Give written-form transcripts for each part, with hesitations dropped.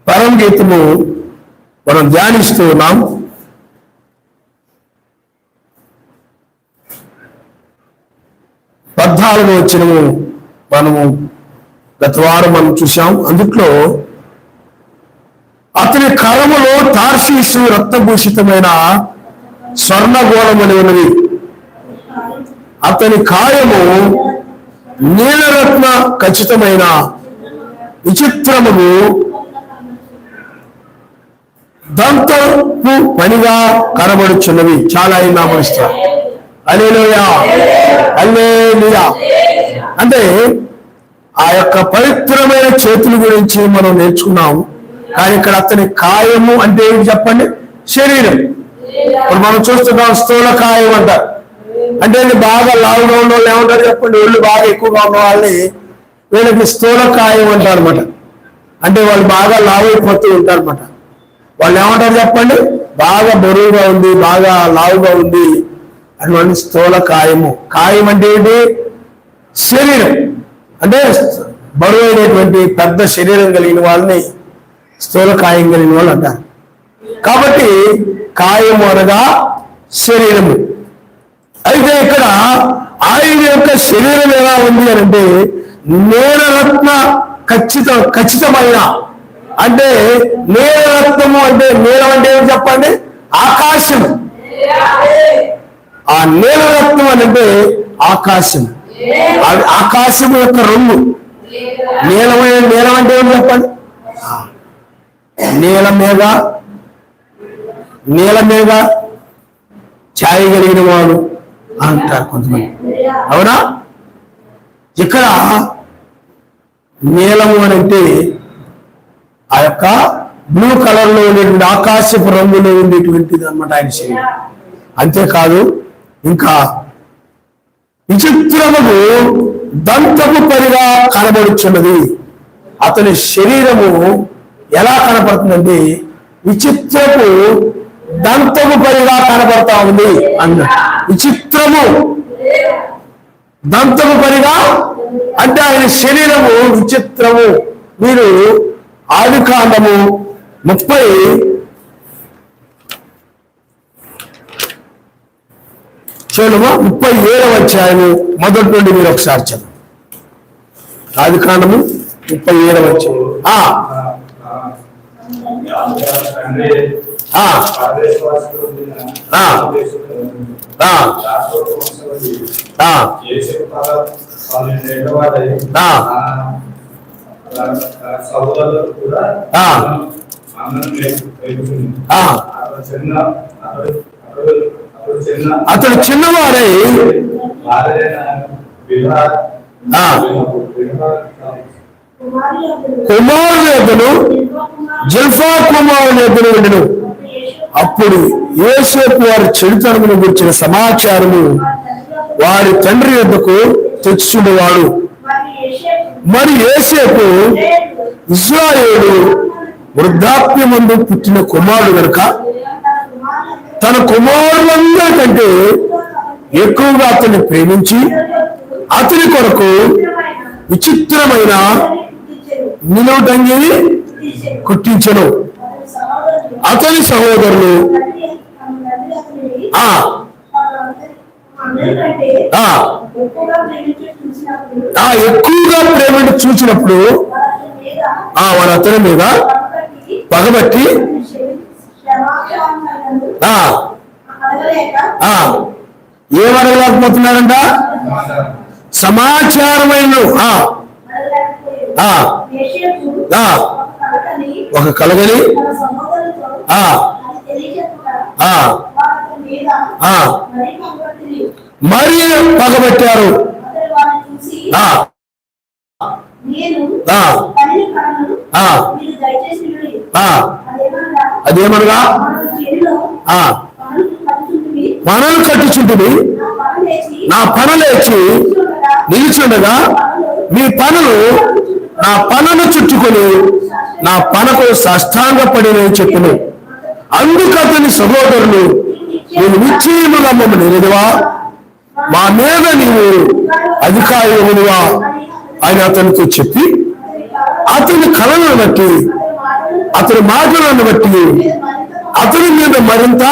పరమగీతము మనం ధ్యానిస్తూ ఉన్నాం. పద్నాలుగో వచనము మనము గత వారం మనం చూసాం. అందుట్లో అతని కరములో తార్షీసు రక్తభూషితమైన స్వర్ణగోళమని ఉన్నది. అతని కాయము నీలరత్న ఖచ్చితమైన విచిత్రమును దంతపు పనిగా కనబడుచున్నవి. చాలా నామస్తారు. హల్లెలూయా, హల్లెలూయా. అంటే ఆ యొక్క పవిత్రమైన చేతుల గురించి మనం నేర్చుకున్నాం. కానీ ఇక్కడ అతని కాయము అంటే ఏంటి చెప్పండి? శరీరం. ఇప్పుడు మనం చూస్తున్నాం స్థూల కాయం అంటారు. అంటే బాగా లావుగా ఉన్న వాళ్ళు ఏమంటారు చెప్పండి? ఒళ్ళు బాగా ఎక్కువగా ఉన్న వాళ్ళని వీళ్ళకి స్థూల కాయం అంటారు అనమాట. అంటే వాళ్ళు బాగా లావైపోతూ ఉంటారు అనమాట. వాళ్ళు ఏమంటారు చెప్పండి? బాగా బరువుగా ఉంది, బాగా లావుగా ఉంది, అటువంటి స్థూల కాయము. కాయం అంటే ఏంటి? శరీరం. అంటే బరువు అయినటువంటి పెద్ద శరీరం కలిగిన వాళ్ళని స్థూల కాయం కలిగిన వాళ్ళు అంటారు. కాబట్టి కాయము అనగా శరీరము. అయితే ఇక్కడ ఆయన యొక్క శరీరం ఎలా ఉంది అని అంటే నీలరత్న ఖచ్చితమైన, అంటే నీలరత్నము అంటే నీలం అంటే ఏమి చెప్పండి? ఆకాశం. ఆ నీలరత్నం అని అంటే ఆకాశం. అది ఆకాశం యొక్క రంగు. నీలం అంటే ఏమి చెప్పండి? నీల మీద ఛాయ కలిగిన వాడు అంటారు కొంతమంది. అవునా? ఇక్కడ నీలము అని అంటే ఆ యొక్క బ్లూ కలర్ లో ఉండేటువంటి ఆకాశపు రంగులో ఉండేటువంటిది అనమాట ఆయన శరీరం. అంతేకాదు ఇంకా విచిత్రముకు దంతపు పరిగా కనబడుచున్నది. అతని శరీరము ఎలా కనపడుతుందంటే విచిత్రపు దంతపు పరిగా కనబడతా ఉంది అన్న. విచిత్రము దంతపు పరిగా అంటే ఆయన శరీరము విచిత్రము. మీరు ఆదికాండము 37వ అధ్యాయము మొదటి నుండి మీరు ఒకసారి చదువు. ఆదికాండము 37వ అధ్యాయం. అతడు చిన్నవాడై కుమారుడు జల్ఫా కుమారుడు ఉండెను. అప్పుడు యోసేపు వారి చెడుతనమును గురించిన సమాచారము వారి తండ్రి యొద్దకు తెచ్చుచుండేవాడు. మరి యోసేపు ఇశ్రాయేలు వృద్ధాప్యమందు పుట్టిన కుమారుడు కనుక తన కుమారులందరికంటే ఎక్కువగా అతన్ని ప్రేమించి అతని కొరకు విచిత్రమైన నిలువుటంగిని కుట్టించెను. అతని సహోదరులు ఎక్కువగా ప్రేమను చూసినప్పుడు వాడు అతని మీద పగబట్టి ఏమడగలేకపోతున్నారంట? సమాచారమైన ఒక కలగని మరి పగబట్టారు. అదేమనగా పనులు కట్టుచుంటుంది. నా పను లేచి నిలుచుండగా మీ పనులు నా పనులు చుట్టుకొని నా పనకు సాష్టాంగపడినని చెప్పును. అందుకు అతని సహోదరులు నేను నిశ్చయముగా మమ్మల్ని నిలదవా మా మీద నీవు అధికారిగా ఆయన అతనితో చెప్పి అతని కళలను బట్టి అతని మాటలను బట్టి అతని మీద మరింత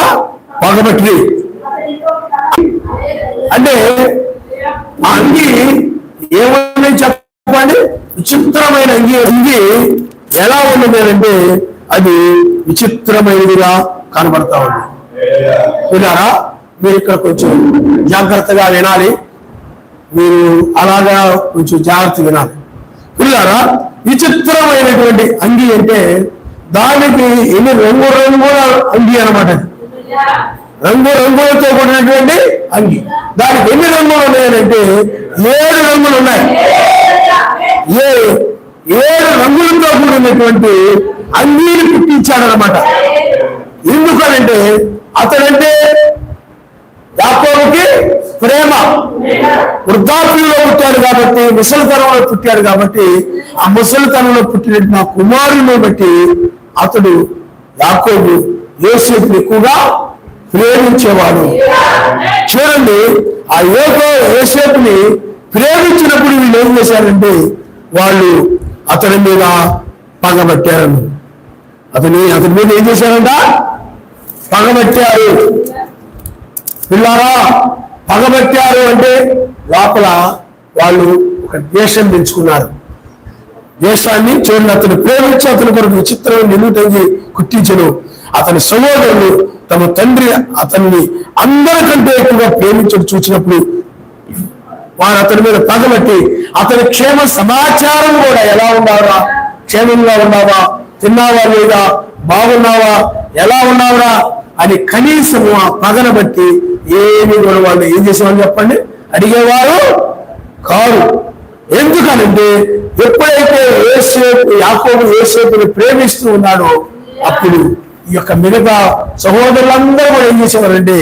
పగబట్టి. అంటే ఆ అంగి ఏమని చెప్పండి, విచిత్రమైన అంగి ఎలా ఉన్నది అంటే అది విచిత్రమైనదిగా కనబడతా ఉంది. విన్నారా? మీరు ఇక్కడ కొంచెం జాగ్రత్తగా వినాలి, మీరు అలాగా కొంచెం జాగ్రత్తగా వినాలి. విన్నారా? విచిత్రమైనటువంటి అంగి అంటే దానికి ఎన్ని రంగుల అంగి అన్నమాట. రంగులతో కూడినటువంటి అంగి. దానికి ఎన్ని రంగులు ఉన్నాయంటే 7 రంగులు ఉన్నాయి. 7 రంగులతో కూడినటువంటి అంగీని పుట్టించాడనమాట. ఎందుకనంటే అతడంటే యాకోబుకి ప్రేమ. వృద్ధాప్యంలో పుట్టాడు కాబట్టి, ముసలితనంలో పుట్టాడు కాబట్టి, ఆ ముసలితనంలో పుట్టిన నా కుమారుని బట్టి అతడు యాకోబు యోసేపుని ఎక్కువగా ప్రేమించేవాడు. చూడండి, ఆ యోసేపుని ప్రేమించినప్పుడు వీళ్ళు ఏం చేశారంటే వాళ్ళు అతని మీద పగబట్టారు. అతని మీద ఏం చేశారంట? పగబట్టారు. పిల్లారా, పగబట్టారు అంటే లోపల వాళ్ళు ఒక ద్వేషం పెంచుకున్నారు. ద్వేషాన్ని చూడండి, అతను ప్రేమించి అతని కొరకు విచిత్రమైన నిలుటంగి కుట్టించను. అతని సహోదరులు తమ తండ్రి అతన్ని అందరికంటే ఎక్కువగా ప్రేమించడం చూసినప్పుడు వారు అతని మీద పగబట్టి అతని క్షేమ సమాచారం కూడా, ఎలా ఉన్నావా, క్షేమంగా ఉన్నావా, తిన్నావా లేదా, బాగున్నావా, ఎలా ఉన్నావురా అని కనీసం ఆ పగన బట్టి ఏమి కూడా వాళ్ళు ఏం చేసేవాళ్ళు చెప్పండి, అడిగేవారు కాదు. ఎందుకనంటే ఎప్పుడైతే యాకోబు యోసేపుని ప్రేమిస్తూ ఉన్నాడో అప్పుడు ఈ యొక్క మిగతా సహోదరులందరూ కూడా ఏం చేసేవారంటే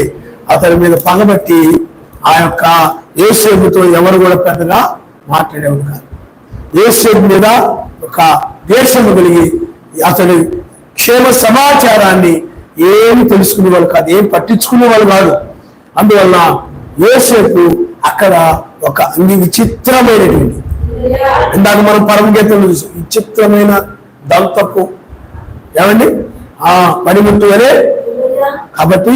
అతని మీద పగబట్టి ఆ యొక్క యోసేపుతో ఎవరు కూడా పెద్దగా మాట్లాడేవారు కాదు. యోసేపు మీద ఒక దేశము కలిగి అతని క్షేమ సమాచారాన్ని ఏమి తెలుసుకునే వాళ్ళు కాదు, ఏం పట్టించుకునే వాళ్ళు కాదు. అందువల్ల యోసేపు అక్కడ ఒక అన్ని విచిత్రమైనటువంటి, ఇందాక మనం పరమగీతంలో చూసాం, విచిత్రమైన దంతపు ఏమండి పనిముట్టు అనే, కాబట్టి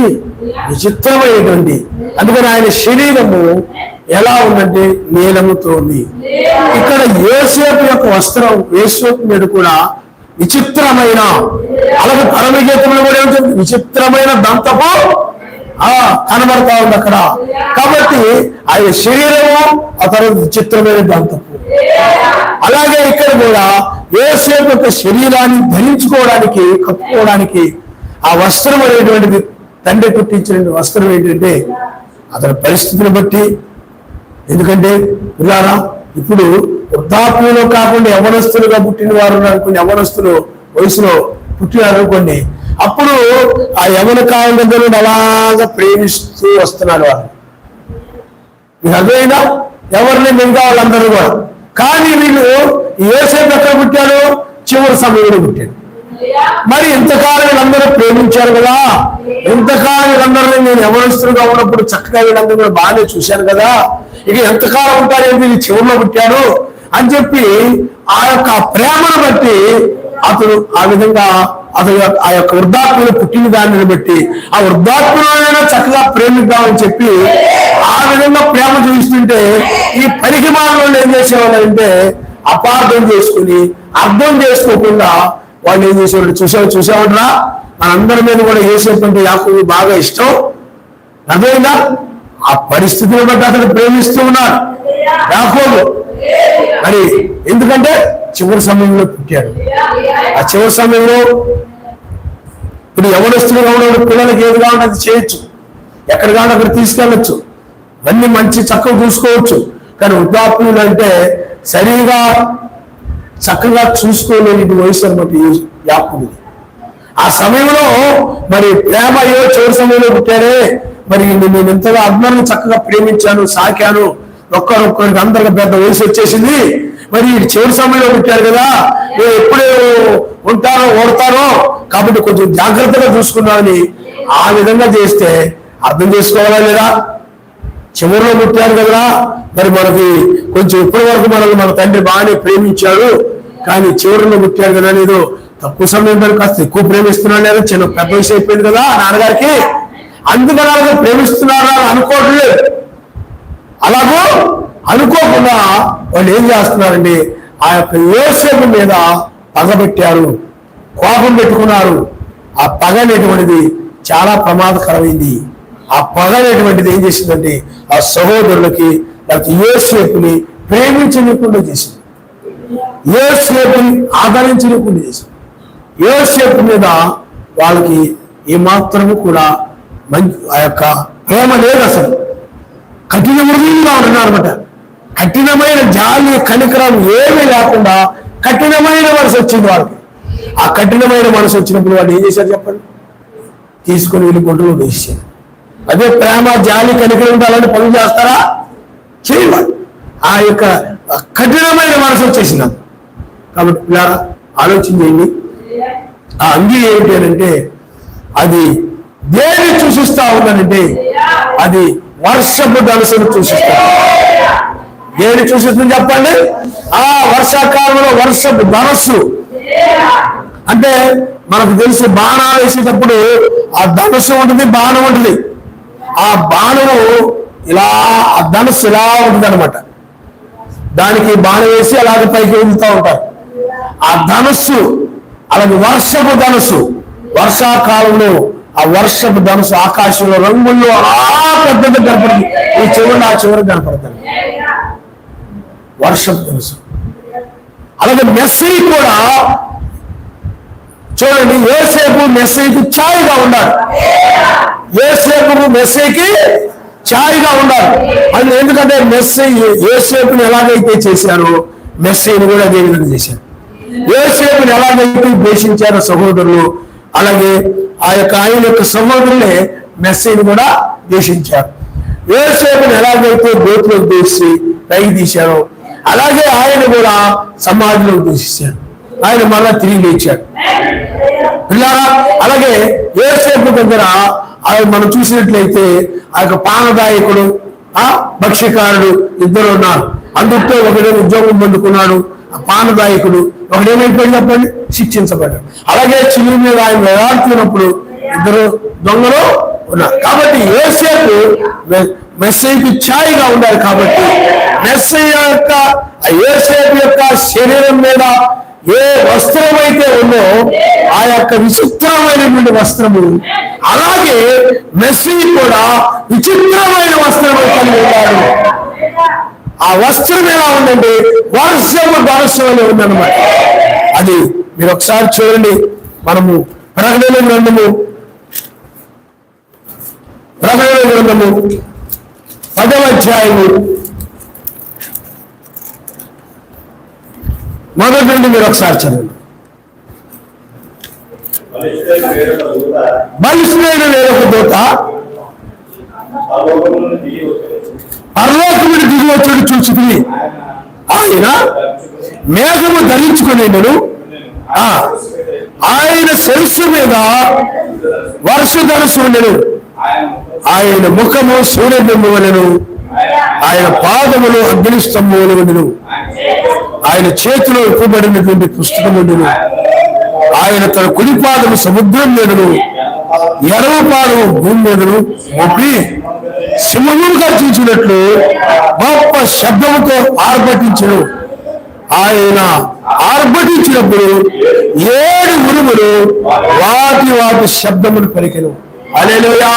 విచిత్రమైనటువంటి. అందుకని ఆయన శరీరము ఎలా ఉందంటే నీలముతో ఉంది. ఇక్కడ యోసేపు యొక్క వస్త్రం, యోసేపు మీద కూడా విచిత్రమైన, అలాగే పరమగీతంలో కూడా ఏమిటంటే విచిత్రమైన దంతపు కనబడతా ఉంది అక్కడ. కాబట్టి ఆయన శరీరము ఆ తర్వాత విచిత్రమైన దంతపు. అలాగే ఇక్కడ కూడా యోసేపు యొక్క శరీరాన్ని ధరించుకోవడానికి, కప్పుకోవడానికి ఆ వస్త్రం అనేటువంటిది తండ్రి పుట్టించిన వస్త్రం ఏంటంటే అతని పరిస్థితిని బట్టి. ఎందుకంటే పిల్లారా, ఇప్పుడు వృద్ధాప్యంలో కాకుండా యవనస్తులుగా పుట్టిన వారు అనుకోండి, యవనస్తులు వయసులో పుట్టినారు అనుకోండి, అప్పుడు ఆ యవన కాలం దగ్గర నుండి అలాగా ప్రేమిస్తూ వస్తున్నారు వాళ్ళు. మీకు అర్థమైనా? ఎవరిని మిగతా వాళ్ళందరూ కూడా. కానీ వీళ్ళు యోసేపు ఎక్కడ పుట్టాడు? చివరి సమయంలో పుట్టాడు. మరి ఇంతకాలం వీళ్ళందరూ ప్రేమించారు కదా, ఇంతకాలం వీళ్ళందరినీ నేను యవనస్తులుగా ఉన్నప్పుడు చక్కగా వీళ్ళందరూ కూడా బాగానే చూశాను కదా, ఇక ఎంతకాలం ఉంటాడేంటి, చివరిలో పుట్టాడు అని చెప్పి ఆ యొక్క ప్రేమను బట్టి అతను ఆ విధంగా అతను ఆ యొక్క వృద్ధాత్మను పుట్టిన దానిని బట్టి ఆ వృద్ధాత్మలోనైనా చక్కగా ప్రేమిద్దామని చెప్పి ఆ విధంగా ప్రేమ చూపిస్తుంటే ఈ పరిహిమానంలో ఏం చేసేవాళ్ళంటే అపార్థం చేసుకుని అర్థం చేసుకోకుండా వాళ్ళు ఏం చేసేవాళ్ళు చూసేవాడురా. మనందరి మీద కూడా యోసేపు అంటే యాకోబు బాగా ఇష్టం. అదేనా ఆ పరిస్థితిని బట్టి అతను ప్రేమిస్తూ ఉన్నాడు యాకోబు. మరి ఎందుకంటే చివరి సమయంలో పుట్టాడు. ఆ చివరి సమయంలో ఇప్పుడు యవనస్తులుగా ఉన్న పిల్లలకి ఏది కావాలంటే అది చేయొచ్చు, ఎక్కడ కావాలంటే అక్కడ తీసుకెళ్ళచ్చు, అన్ని మంచి చక్కగా చూసుకోవచ్చు. కానీ వృద్ధాప్యులు అంటే సరిగా చక్కగా చూసుకోలేని వయసు అనమాట యాకోబుది. ఆ సమయంలో మరి ప్రేమ చివరి సమయంలో పుట్టాడే, మరి నేను ఎంతగా అభిమానం చక్కగా ప్రేమించాను, సాకాను, ఒక్కరికి అందరికి పెద్ద వయసు వచ్చేసింది, మరి చివరి సమయంలో పుట్టారు కదా, నేను ఎప్పుడే ఉంటానో ఓడతానో కాబట్టి కొంచెం జాగ్రత్తగా చూసుకున్నామని ఆ విధంగా చేస్తే అర్థం చేసుకోవాలా లేదా? చివరిలో పుట్టారు కదా, మరి మనకి కొంచెం ఇప్పటి వరకు మనల్ని మన తండ్రి బాగానే ప్రేమించాడు, కానీ చివరిలో పుట్టాడు కదా ఏదో తక్కువ సమయం పని కాస్త ఎక్కువ ప్రేమిస్తున్నాడు లేదా చిన్న పెద్ద వయసు అయిపోయింది కదా నాన్నగారికి, అందుకని అలాగే ప్రేమిస్తున్నారా అనుకోవట్లేదు. అలాగూ అనుకోకుండా వాళ్ళు ఏం చేస్తున్నారండి, ఆ యొక్క యోసేపు మీద పగబెట్టారు, కోపం పెట్టుకున్నారు. ఆ పగ అనేటువంటిది చాలా ప్రమాదకరమైంది. ఆ పగ అనేటువంటిది ఏం చేసిందంటే ఆ సహోదరులకి యోసేపుని ప్రేమించలేకుండా చేసింది, యోసేపుని ఆదరించలేకుండా చేసింది. యోసేపు మీద వాళ్ళకి ఏమాత్రము కూడా ఆ యొక్క ప్రేమ లేదు, అసలు కఠిన మృగంగా ఉంటున్నారన్నమాట. కఠినమైన జాలి కనికరం ఏమీ లేకుండా కఠినమైన మనసు వచ్చింది వాళ్ళకి. ఆ కఠినమైన మనసు వచ్చినప్పుడు వాళ్ళు ఏం చేశారు చెప్పండి, తీసుకొని వెళ్ళి గుంటలో వేసేసారు. అదే ప్రేమ జాలి కనికరం ఉంటే అలాంటి పనులు చేస్తారా? చేయవాలి. ఆ యొక్క కఠినమైన మనసు వచ్చేసింది. కాబట్టి పిల్లరా ఆలోచన చేయండి, ఆ అంగీ ఏమిటి అంటే అది దేన్ని సూచిస్తా ఉందనంటే అది వర్షపు ధనుసును సూచిస్తుంది. దేన్ని సూచిస్తుంది చెప్పండి? ఆ వర్షాకాలంలో వర్షపు ధనస్సు అంటే మనకు తెలిసి బాణాలు వేసేటప్పుడు ఆ ధనుసు ఉంటుంది, బాణం ఉంటుంది. ఆ బాణము ఇలా ఆ ధనుస్సు ఇలా ఉంటుంది అనమాట. దానికి బాణం వేసి అలాగే పైకి వెళ్తూ ఉంటారు. ఆ ధనుస్సు అలాగే వర్షపు ధనుస్సు, వర్షాకాలంలో ఆ వర్షపు ధనుసు ఆకాశంలో రంగుల్లో అలా పెద్దగా కనపడుతుంది. ఈ చివరి ఆ చివరికి కనపడతాను వర్షపు ధనుసు. అలాగే మెస్సీ కూడా చూడండి, యోసేపు మెస్సీకి ఛాయగా ఉన్నాడు. యోసేపు మెస్సీకి ఛాయగా ఉన్నాడు. అది ఎందుకంటే మెస్సీ యోసేపుని ఎలాగైతే చేశారో మెస్సీని కూడా అదే విధంగా చేశారు. యోసేపుని ఎలాగైతే ద్వేషించారో సహోదరులు, అలాగే ఆ యొక్క ఆయన యొక్క సహోదరులే మెస్సీని కూడా ద్వేషించారు. యోసేపుని ఎలాగైతే గోతులకు తీసి పైకి తీశారో అలాగే ఆయన కూడా సమాధిలో దూషించాడు. ఆయన మళ్ళా తిరిగి లేచాడు. పిల్లారా అలాగే యోసేపు దగ్గర మనం చూసినట్లయితే ఆ యొక్క పానదాయకుడు ఆ భక్ష్యకారుడు ఇద్దరు ఉన్నారు. అందుతో ఒకడేమో ఉద్యోగం పొందుకున్నాడు, ఆ పానదాయకుడు. ఒకడేమైపోయింది చెప్పండి, శిక్షించబడ్డాడు. అలాగే చిలువ మీద ఆయన వేలాడుతున్నప్పుడు ఇద్దరు దొంగలు ఉన్నారు. కాబట్టి యోసేపు మెస్సీకి ఛాయగా ఉండాలి. కాబట్టి మెస్సీ యొక్క యోసేపు యొక్క శరీరం మీద ఏ వస్త్రం అయితే ఉందో ఆ యొక్క విచిత్రమైనటువంటి వస్త్రము, అలాగే మెస్సీ కూడా విచిత్రమైన వస్త్రం కలిగి ఉన్నాడు. ఆ వస్త్రం ఎలా ఉందంటే వర్షము ధనుస్సు అని ఉందన్నమాట. అది మీరు ఒకసారి చూడండి. మనము ప్రకటన గ్రంథము 10వ అధ్యాయము మొదటి నుండి మీరు ఒకసారి చదవండి. బలిష్ఠుడైన వేరొక దూత పరలోకమును దిగి వచ్చాడు చూచుకుని, ఆయన మేఘము ధరించుకునేను, ఆయన శిరస్సు మీద వర్ష ధనుసు ఉండెను, ఆయన ముఖము సూర్యబింబు వలెను, ఆయన పాదములు అగ్నిస్తంభములు ఉండెను, ఆయన చేతిలో ఇవ్వబడినటువంటి పుస్తకం ఉండెను, ఆయన తన కుడి పాదము సముద్రం మీదను ఎడమ పాదము భూమి మీదను మొప్పి సింహము గర్జించినట్లు గొప్ప శబ్దముతో ఆర్భటించను. ఆయన ఆర్భటించినప్పుడు 7 ఉరుములు వాటి వాటి శబ్దమును పలికెను. హల్లెలూయా,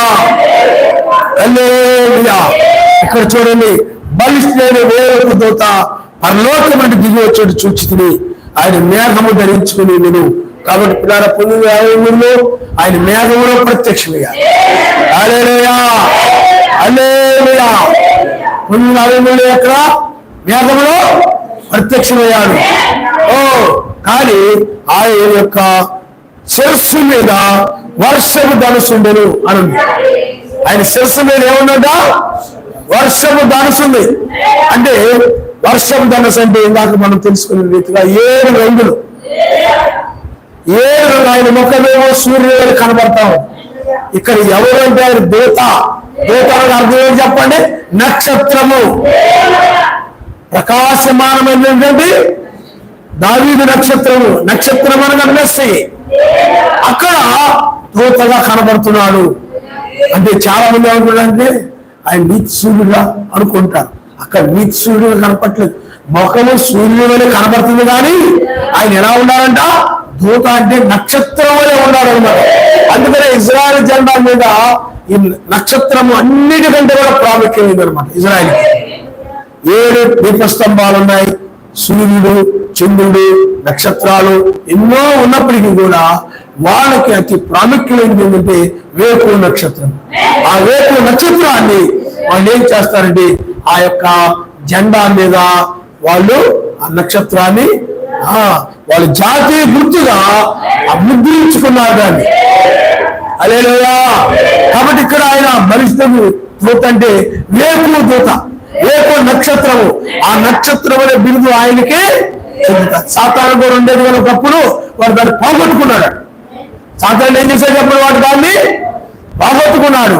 హల్లెలూయా. ఇక్కడ చూడండి, బలిష్ఠుడైన వేరొక దూత పరలోకం నుండి దిగి వచ్చాడు చూచితిని, ఆయన మేఘము ధరించుకుని నేను. కాబట్టి పిల్లల పొందిన ఆయన మేఘములో ప్రత్యక్షమయ్యారు. హల్లెలూయా, హల్లెలూయా. పొందిన ఎక్కడ మేఘములో ప్రత్యక్షమయ్యాడు. కానీ ఆయన యొక్క శిరస్సు మీద వర్షపు ధనుసు ఉండెను అని ఉంది. ఆయన శిరస్సు మీద ఏముందంట? వర్షపు ధనుసు ఉంది. అంటే వర్షపు ధనుసు అంటే ఇందాక మనం తెలుసుకునే రీతిగా 7 రంగులు. 7 ఆయన ముఖమేమో సూర్యుడు కనబడతాం. ఇక్కడ ఎవరు అంటే ఆయన దూత, దూత అనగా అర్థం ఏంటి చెప్పండి? నక్షత్రము. ప్రకాశమానమైనటువంటి దావీదు నక్షత్రము. నక్షత్రం అనగా మెస్సీ. అక్కడ దూతగా కనబడుతున్నాడు. అంటే చాలా మంది ఏమనుకుంటారంటే ఆయన నీతి సూర్యుడుగా అనుకుంటారు. అక్కడ నీతి సూర్యుడుగా కనపట్లేదు. ముఖము సూర్యుడు వలె కనబడుతుంది, కానీ ఆయన ఎలా ఉండాలంట? దూత అంటే నక్షత్రం వలె ఉన్నాడు అన్నమాట. అందుకనే ఇజ్రాయెల్ జెండా మీద ఈ నక్షత్రము అన్నిటికంటే కూడా ప్రాముఖ్యమైంది అనమాట. ఇజ్రాయెల్కి 7 దీపస్తంభాలు ఉన్నాయి. సూర్యుడు, చంద్రుడు, నక్షత్రాలు ఎన్నో ఉన్నప్పటికీ కూడా వాళ్ళకి అతి ప్రాముఖ్యమైనది ఏంటంటే వేకువ నక్షత్రం. ఆ వేకువ నక్షత్రాన్ని వాళ్ళు ఏం చేస్తారంటే ఆ యొక్క జెండా మీద వాళ్ళు ఆ నక్షత్రాన్ని వాళ్ళ జాతీయ గుర్తుగా ముద్రించుకున్నారు దాన్ని. హల్లెలూయా. కాబట్టి ఇక్కడ ఆయన మనిషికి దూత అంటే వేకువ దూత, వేకువ నక్షత్రము. ఆ నక్షత్రం అనే బిరుదు ఆయనకే చెందుతారు. సాతాను కూడా ఉండేది కానీ ఒకప్పుడు వాడు దాన్ని పోగొట్టుకున్నాడు. సాతాను ఏం చేశాడు చెప్పిన వాడు దాన్ని పోగొట్టుకున్నాడు.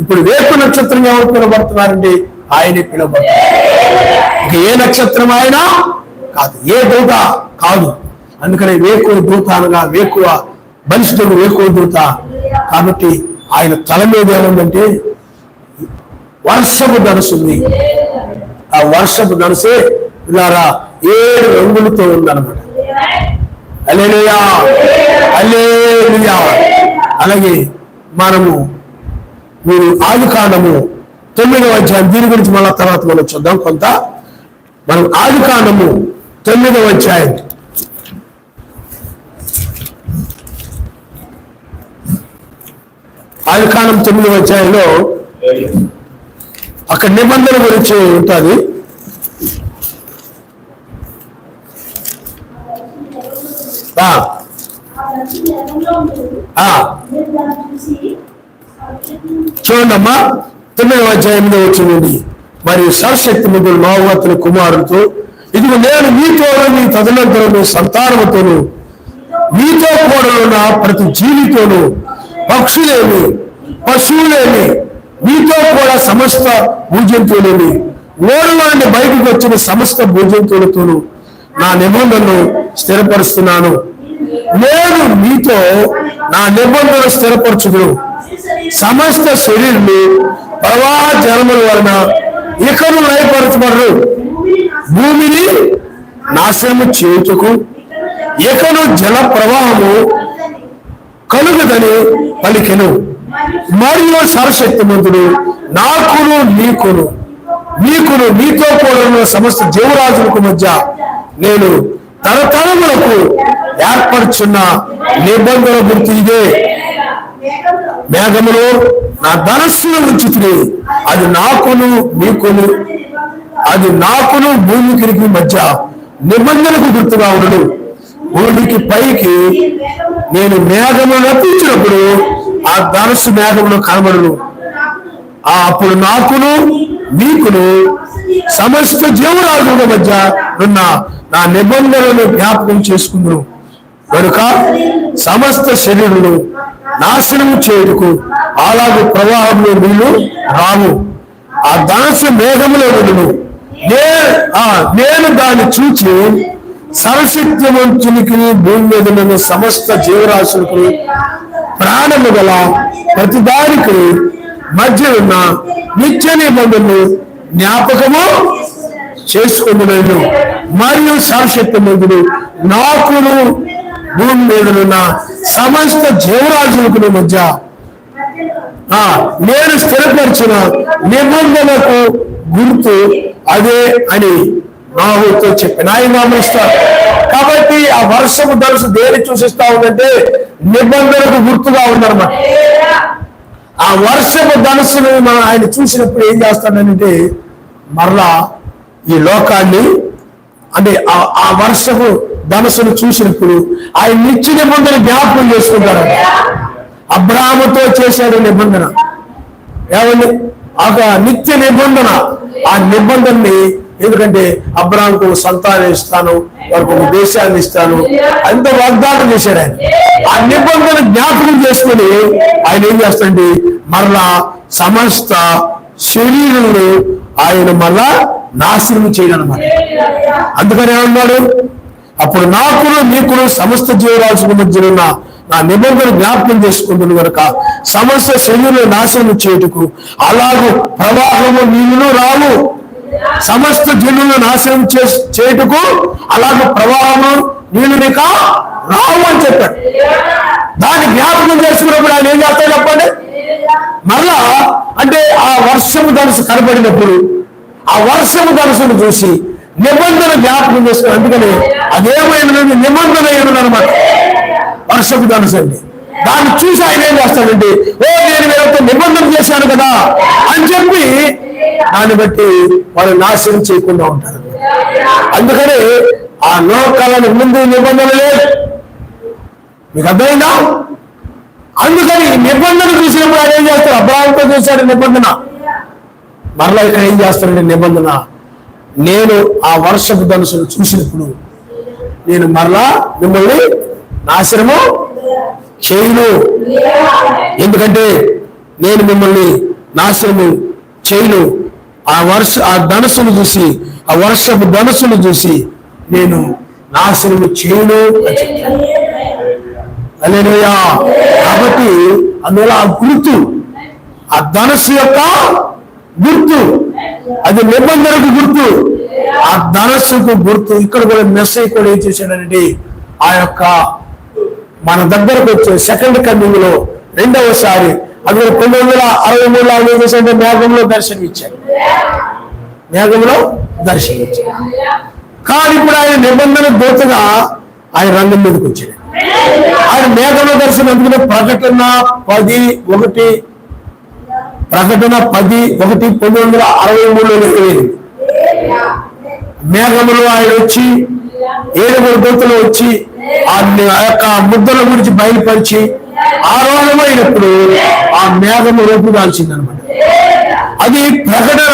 ఇప్పుడు వేకువ నక్షత్రం ఎవరు పిలువబడుతున్నారండి? ఆయనే పిలువబడుతున్నారు. ఇక ఏ నక్షత్రం ఆయన కాదు, ఏ దూత కాదు. అందుకనే వేకువ దూత అనగా వేకువ బలిష్ఠుడు, వేకువ దూత. కాబట్టి ఆయన తల మీద ఏముందంటే వర్షపు ధనుసు ఉంది. ఆ వర్షపు ధనుసే ఇలారా 7 రంగులతో ఉందన్నమాట. హల్లెలూయా, హల్లెలూయా. అలాగే మీరు ఆదికాండము 9వ అధ్యాయం, దీని గురించి మళ్ళా తర్వాత మనం చూద్దాం కొంత. మనం ఆదికాండము 9వ అధ్యాయం ఆదికాండం 9వ అధ్యాయంలో అక్కడ నిబంధన గురించి ఉంటుంది. చూడండమ్మా, 9వ అధ్యాయంలో వచ్చింది. మరియు సర్వశక్తిమంతుడు నోవహు కుమారుడితో, ఇదిగో నేను మీతోను మీ తదనంతరము సంతానముతోను మీతో కూడా ఉన్న ప్రతి జీవితోను, పక్షులేమి పశువులేమి, మీతో కూడా సమస్త భూజంతువులేమి, ఓడలో నుండి బయటకు వచ్చిన సమస్త భూజంతువులతోనూ నా నిబంధనను స్థిరపరుస్తున్నాను. నేను మీతో నా నిబంధన స్థిరపరచుదును. సమస్త శరీరులు ప్రవాహ జలముల వలన ఇకను లయపరచబడరు. భూమిని నాశనము చేయుటకు ఇకను జల ప్రవాహము కలుగుదని పలికెను. మరియు సర్వశక్తిమంతుడు నాకును నీకును మీతో కూడా ఉన్న సమస్త జీవరాజులకు మధ్య నేను తరతరములకు ఏర్పరుచున్న నిబంధన గుర్తు ఇదే. మేఘములో నా ధనస్సును ఉంచుతుంది. అది నాకును భూమికి మధ్య నిబంధనకు గుర్తుగా ఉండడు. భూమికి పైకి నేను మేఘమును రప్పించినప్పుడు ఆ ధనస్సు మేఘమును కనబడును. అప్పుడు నాకును మీకును సమస్త జీవరాజుల మధ్య ఉన్న నా నిబంధనను జ్ఞాపకం చేసుకుందును. కనుక సమస్త శరీరులు నాశనము చేయుటకు అలాగే ప్రవాహంలో నీళ్లు రావు. ఆ ధనస్సు మేఘములో ఉండును. నేను దాన్ని చూచి సర్వశక్తిమంతునికి భూమి మీద ఉన్న సమస్త జీవరాశులకు ప్రాణము గల ప్రతి దానికి మధ్య ఉన్న నిత్య నిబంధనలు జ్ఞాపకము చేసుకుంటున్నాను. మరియు సర్వశక్తిమంతుడు నాకును భూమి మీద ఉన్న సమస్త జీవరాశులకు మధ్య నేను స్థిరపరిచిన నిబంధనకు గుర్తు అదే అని నోవహుతో చెప్పిన ఆయన నామిస్తారు. కాబట్టి ఆ వర్షపు ధనుసు దేని సూచిస్తా ఉందంటే నిబంధనకు గుర్తుగా ఉందన్నమాట. ఆ వర్షపు ధనుసును మనం ఆయన చూసినప్పుడు ఏం చేస్తాడంటే మరలా ఈ లోకాన్ని అంటే ఆ వర్షపు ధనుసును చూసినప్పుడు ఆయన నిత్య నిబంధన జ్ఞాపకం చేసుకుంటారంట. అబ్రాహాముతో చేశాడు నిబంధన, ఏమండి ఒక నిత్య నిబంధన. ఆ నిబంధనని ఎందుకంటే అబ్రాహాముకు సంతానం ఇస్తాను, వారికి ఒక దేశాన్ని ఇస్తాను, అంత వాగ్దానం చేశాడు ఆయన. ఆ నిబంధన జ్ఞాపకం చేసుకుని ఆయన ఏం చేస్తాడంటే మరలా సమస్త శరీరంలో ఆయన మరలా నాశనం చేయడం అన్నమాట. అందుకని ఏమన్నాడు, అప్పుడు నాకును నీకును సమస్త జీవరాశుల మధ్య ఉన్న నా నిబంధన జ్ఞాపకం చేసుకుంటుంది కనుక సమస్త శరీరంలో నాశనం చేయుటకు అలాగూ ప్రవాహము నీళ్లు రావు. సమస్త జనులను నాశనం చేయుటకు అలాగే ప్రవాహము నీళ్లు నీక రావు అని చెప్పాడు. దాన్ని జ్ఞాపకం చేసుకున్నప్పుడు ఆయన ఏం చేస్తాడు చెప్పండి, మరలా అంటే ఆ వర్షము ధనుసు కనబడినప్పుడు ఆ వర్షము ధనుసును చూసి నిబంధన జ్ఞాపకం చేసుకుని, అందుకని అదేమైనది నిబంధన ఏమన్నమాట వర్షపు ధనుసు అండి. దాన్ని చూసి ఆయన ఏం చేస్తాడంటే నేను వీళ్ళతో నిబంధన చేశాను కదా అని చెప్పి దాన్ని బట్టి వాళ్ళు నాశనం చేయకుండా ఉంటారు. అందుకని ఆ లోకాలను ముందు నిబంధన లేదు, మీకు అర్థమైందా? అందుకని నిబంధన చూసినప్పుడు ఆయన ఏం చేస్తారు, అబ్రాహాముతో చూశాడు నిబంధన, మరలా ఇక్కడ ఏం చేస్తాడంటే నిబంధన, నేను ఆ వర్షపు ధనుసును చూసినప్పుడు నేను మరలా మిమ్మల్ని నాశనము చేయను, ఎందుకంటే నేను మిమ్మల్ని నాశనము చేయను. ఆ ధనుసును చూసి, ఆ వర్షపు ధనుసును చూసి నేను నాశనము చేయను అని చెప్పాను. హల్లెలూయా. కాబట్టి అందువల్ల ఆ గుర్తు, ఆ ధనుసు యొక్క గుర్తు, అది నిబంధనకు గుర్తు, ఆ ధనుసుకు గుర్తు. ఇక్కడ కూడా మెస్సయ్య కూడా ఏం చేశాడంటే ఆ యొక్క మన దగ్గరకు వచ్చే సెకండ్ కమింగ్ లో రెండవసారి అది 963 ఏం చేశాడంటే మేఘంలో దర్శనమిచ్చాడు, మేఘంలో దర్శనమిచ్చాడు. కానీ ఇప్పుడు ఆయన నిబంధన దూతగా ఆయన రంగం మీదకి వచ్చాడు. ఆయన మేఘంలో దర్శనం ఎందుకంటే ప్రకటన 10:1 1963లో మేఘములో ఆయన వచ్చి 7 దూతలు వచ్చి ఆ యొక్క ముద్దల గురించి బయలుపరిచి ఆరోహణమైనప్పుడు ఆ మేఘము రూపుదాల్చిందనమాట. అది ప్రకటన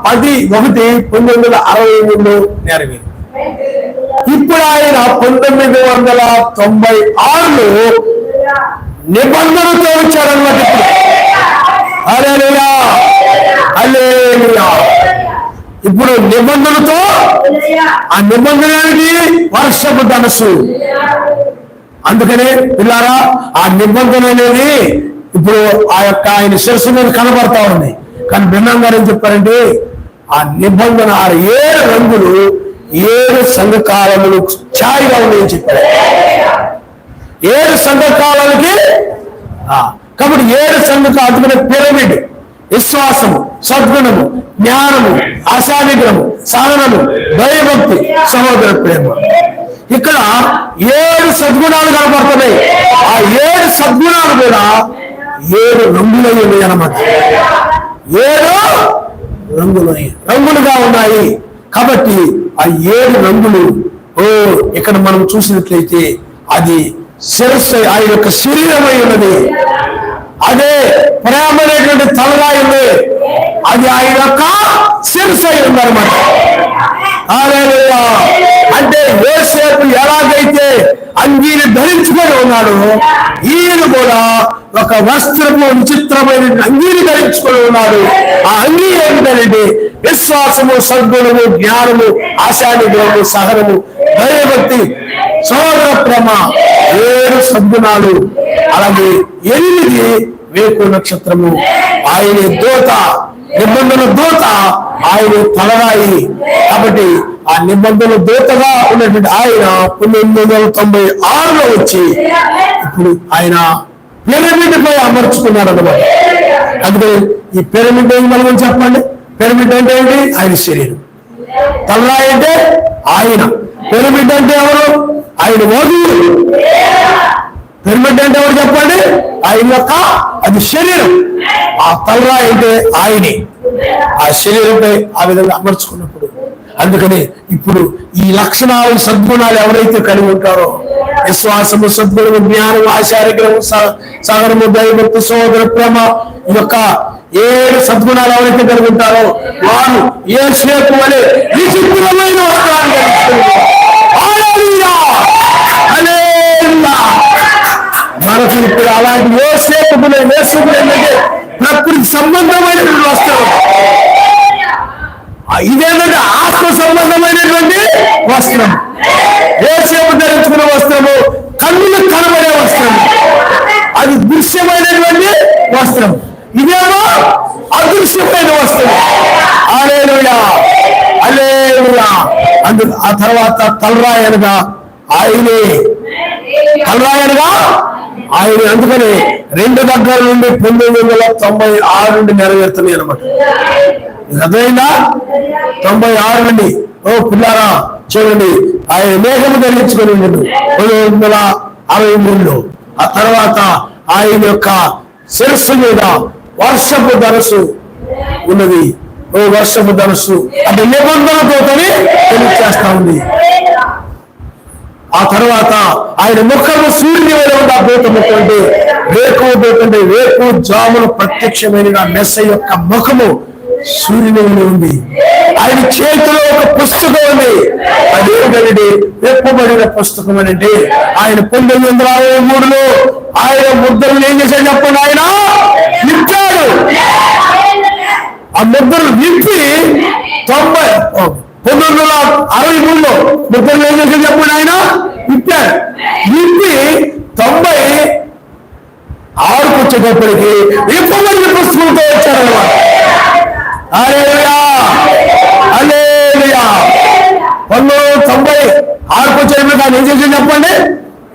10:1 నెరవేరింది. ఇప్పుడు ఆయన 1996లో నిబంధనతో వచ్చారన్నమాట. హల్లెలూయా, హల్లెలూయా. ఇప్పుడు నిబంధనతో, ఆ నిబంధనకి వర్షపు ధనుసు. అందుకనే పిల్లారా ఆ నిబంధన అనేది ఇప్పుడు ఆ యొక్క ఆయన శిరస్సు మీద కనబడతా ఉంది. కానీ భిన్నం గారు ఏం చెప్పారంటే ఆ నిబంధన 7 రంగులు 7 సంఘకాలములు ఛాయగా ఉన్నాయని చెప్పారు. 7 సంఘకాలకి కాబట్టి 7 సంఘకాలు, అందుకనే పిరమిడ్, విశ్వాసము, సద్గుణము, జ్ఞానము, ఆశానిగ్రహము, సహనము, దైవభక్తి, సహోదర ప్రేమ. ఇక్కడ 7 సద్గుణాలు కనబడుతున్నాయి. ఆ 7 సద్గుణాలు కూడా 7 రంగులై ఉన్నాయి అన్నమాట. 7 రంగులుగా ఉన్నాయి. కాబట్టి ఆ 7 రంగులు ఇక్కడ మనం చూసినట్లయితే అది శిరస్సు, ఆయన యొక్క శరీరమై ఉన్నది. అదే ప్రేమ అనేటువంటి తలగా ఉంది, అది ఆయన యొక్క శిరస్సు అయి ఉందన్నమాట. అంటే యోసేపు ఎలాగైతే అంగీని ధరించుకొని ఉన్నాడు, ఈయన కూడా ఒక వస్త్రము విచిత్రమైన అంగీని ధరించుకొని ఉన్నాడు. ఆ అంగీ ఏమిటంటే విశ్వాసము, సద్గుణము, జ్ఞానము, ఆశానిగ్రహము, సహనము, దైవభక్తి, సోదర ప్రేమ, 7 సద్గుణాలు. అలాగే 8 వేకు నక్షత్రము. ఆయన దూత, నిబంధన దూత, ఆయన తలరాయి. కాబట్టి ఆ నిబంధన దూతగా ఉన్నటువంటి ఆయన 1996లో వచ్చి ఇప్పుడు ఆయన పిరమిడ్ పై అమర్చుకున్నాడు అన్నమాట. అందుకే ఈ పిరమిడ్ ఏం మనం చెప్పండి, పిరమిడ్ అంటే ఏంటి? ఆయన శరీరం. తలరాయి అంటే ఆయన. పిరమిడ్ అంటే ఎవరు? ఆయన వధువు. పిరమిడ్ అంటే ఎవరు చెప్పండి? ఆయన యొక్క అది శరీరం. ఆ తలరాయి అంటే ఆయనే. ఆ శరీరంపై ఆ విధంగా అమర్చుకున్నప్పుడు, అందుకని ఇప్పుడు ఈ లక్షణాలు, సద్గుణాలు ఎవరైతే కలిగి ఉంటారో, విశ్వాసము, సద్గుణము, జ్ఞానము, ఆశానిగ్రహము, సహనము, దైవభక్తి, సోదర ప్రేమ, ఈ యొక్క 7 సద్గుణాలు ఎవరైతే కలిగి ఉంటారో వారు యోసేపు వలె విచిత్రమైన వస్త్రాన్ని మనకు ఇప్పుడు అలాంటి యోసేపు ఏంటంటే ప్రకృతి సంబంధమైనటువంటి వస్త్రం, ఇదేంటంటే ఆత్మ సంబంధమైనటువంటి వస్త్రం. యోసేపు ధరించుకున్న వస్త్రము కన్నులకు కనబడే వస్త్రం, అది దృశ్యమైనటువంటి వస్త్రం. ఇదేమో అదృశ్యమైన వస్త్రం. హల్లెలూయా హల్లెలూయా. ఆ తర్వాత తలరాయనగా ఆయనే, తలరాయనగా ఆయన. అందుకని 2 దగ్గర నుండి 1996 నుండి నెరవేరుతున్నాయి అన్నమాట. అర్థమైందా? 96 నుండి. ఓ పిల్లారా చూడండి, ఆయన మేఘము ధరించుకొని 1963లో. ఆ తర్వాత ఆయన యొక్క శిరస్సు మీద వర్షపు ధనుసు ఉన్నది. ఓ వర్షపు ధనుసు అంటే నిబంధనతో తెలియచేస్తా ఉంది. ఆ తర్వాత ఆయన ముఖము సూర్యుని వలె ఉన్న దూతముంటే రేపు జామును ప్రత్యక్షమైన మెస్సయ్య యొక్క ముఖము సూర్యుని వలె ఉంది. ఆయన చేతిలో ఒక పుస్తకం ఉంది, అదేంటంటే వెప్పబడిన పుస్తకం అంటే ఆయన 1963లో ఆయన ముద్రలు ఏం చేశాడు చెప్పండి, ఆయన విప్పాడు. ఆ ముద్రలు విప్పి 1963లో ముద్రలు ఏం చేశాడు చెప్పండి, ఆయన విప్పాడు. విప్పి 96కు వచ్చేటప్పటికి విప్పబడిన పుస్తకంతో వచ్చారన్నమాట. హల్లెలూయా హల్లెలూయా. 1996కు వచ్చేటప్పుడు ఆయన ఏం చేశాడు చెప్పండి,